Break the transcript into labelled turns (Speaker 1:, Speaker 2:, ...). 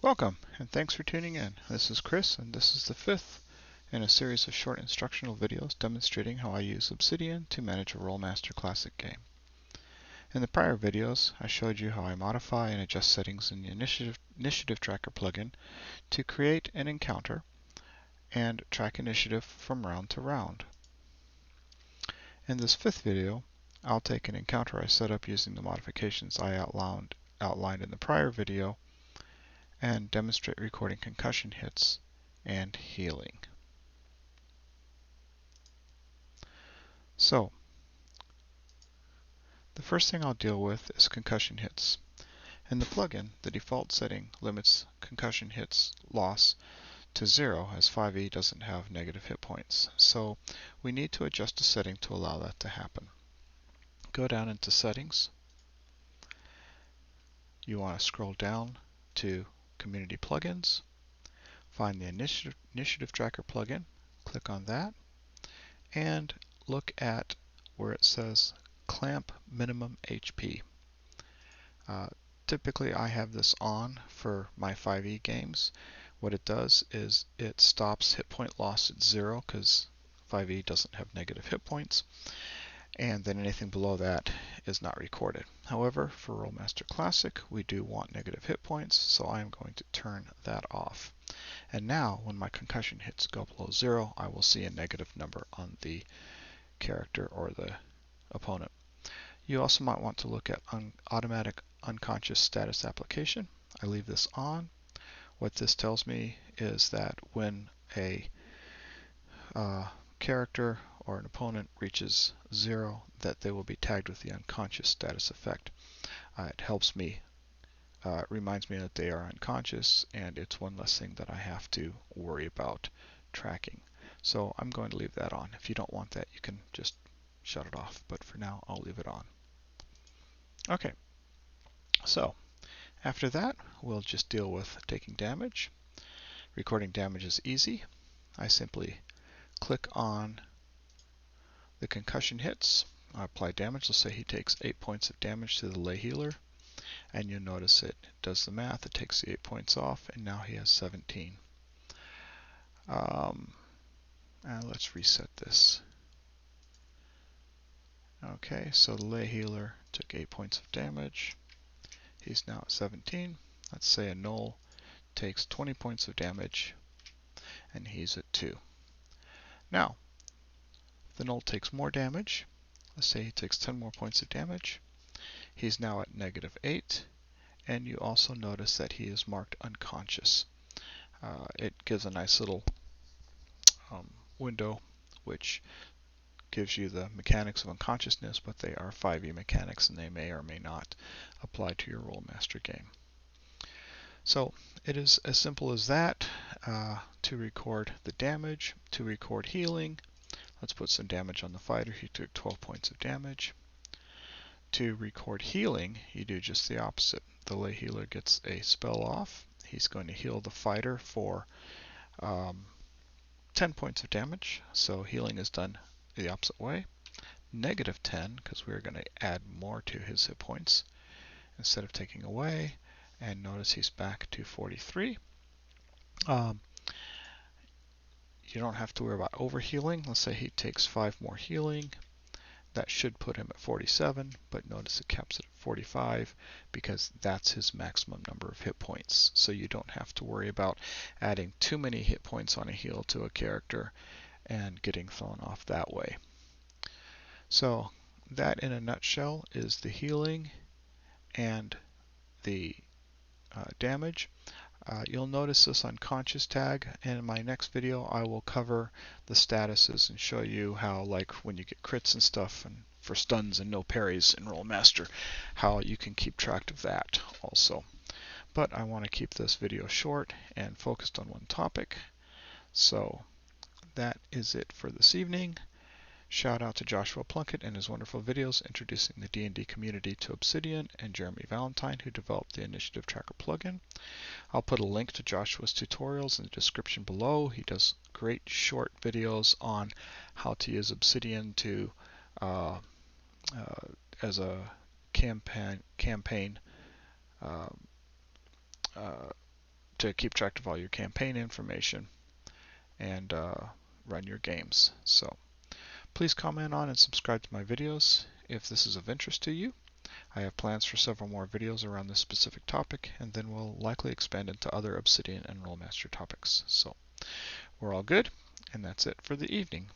Speaker 1: Welcome, and thanks for tuning in. This is Chris, and this is the fifth in a series of short instructional videos demonstrating how I use Obsidian to manage a Rolemaster Classic game. In the prior videos, I showed you how I modify and adjust settings in the Initiative Tracker plugin to create an encounter and track initiative from round to round. In this fifth video, I'll take an encounter I set up using the modifications I outlined in the prior video and demonstrate recording concussion hits and healing. So, the first thing I'll deal with is concussion hits. In the plugin, the default setting limits concussion hits loss to 0 as 5e doesn't have negative hit points. So we need to adjust a setting to allow that to happen. Go down into settings. You want to scroll down to Community Plugins. Find the Initiative Tracker plugin. Click on that and look at where it says Clamp Minimum HP. Typically I have this on for my 5e games. What it does is it stops hit point loss at 0 because 5e doesn't have negative hit points, and then anything below that is not recorded. However, for Rolemaster Classic we do want negative hit points, so I am going to turn that off. And now when my concussion hits go below 0, I will see a negative number on the character or the opponent. You also might want to look at automatic unconscious status application. I leave this on. What this tells me is that when a character or an opponent reaches 0, that they will be tagged with the unconscious status effect. It helps me, reminds me that they are unconscious, and it's one less thing that I have to worry about tracking. So I'm going to leave that on. If you don't want that, you can just shut it off, but for now I'll leave it on. Okay, so after that we'll just deal with taking damage. Recording damage is easy. I simply click on the concussion hits. I apply damage. Let's say he takes 8 points of damage to the lay healer, and you'll notice it does the math. It takes the 8 points off, and now he has 17. Let's reset this. Okay, so the lay healer took 8 points of damage. He's now at 17. Let's say a null takes 20 points of damage, and he's at 2. Now, if the null takes more damage, let's say he takes 10 more points of damage, he's now at -8, and you also notice that he is marked unconscious. It gives a nice little window which gives you the mechanics of unconsciousness, but they are 5e mechanics and they may or may not apply to your Rolemaster game. So it is as simple as that to record the damage, to record healing. Let's put some damage on the fighter. He took 12 points of damage. To record healing, you do just the opposite. The lay healer gets a spell off. He's going to heal the fighter for 10 points of damage. So healing is done the opposite way. -10, because we're going to add more to his hit points instead of taking away. And notice he's back to 43. You don't have to worry about overhealing. Let's say he takes 5 more healing. That should put him at 47, but notice it caps it at 45 because that's his maximum number of hit points. So you don't have to worry about adding too many hit points on a heal to a character and getting thrown off that way. So that in a nutshell is the healing and the damage. You'll notice this unconscious tag, and in my next video I will cover the statuses and show you how, like when you get crits and stuff and for stuns and no parries in Rolemaster, how you can keep track of that also. But I want to keep this video short and focused on one topic. So that is it for this evening. Shout out to Joshua Plunkett and his wonderful videos introducing the D&D community to Obsidian, and Jeremy Valentine, who developed the Initiative Tracker plugin. I'll put a link to Joshua's tutorials in the description below. He does great short videos on how to use Obsidian to as a campaign to keep track of all your campaign information and run your games. So please comment on and subscribe to my videos if this is of interest to you. I have plans for several more videos around this specific topic, and then we'll likely expand into other Obsidian and Rolemaster topics. So we're all good, and that's it for the evening.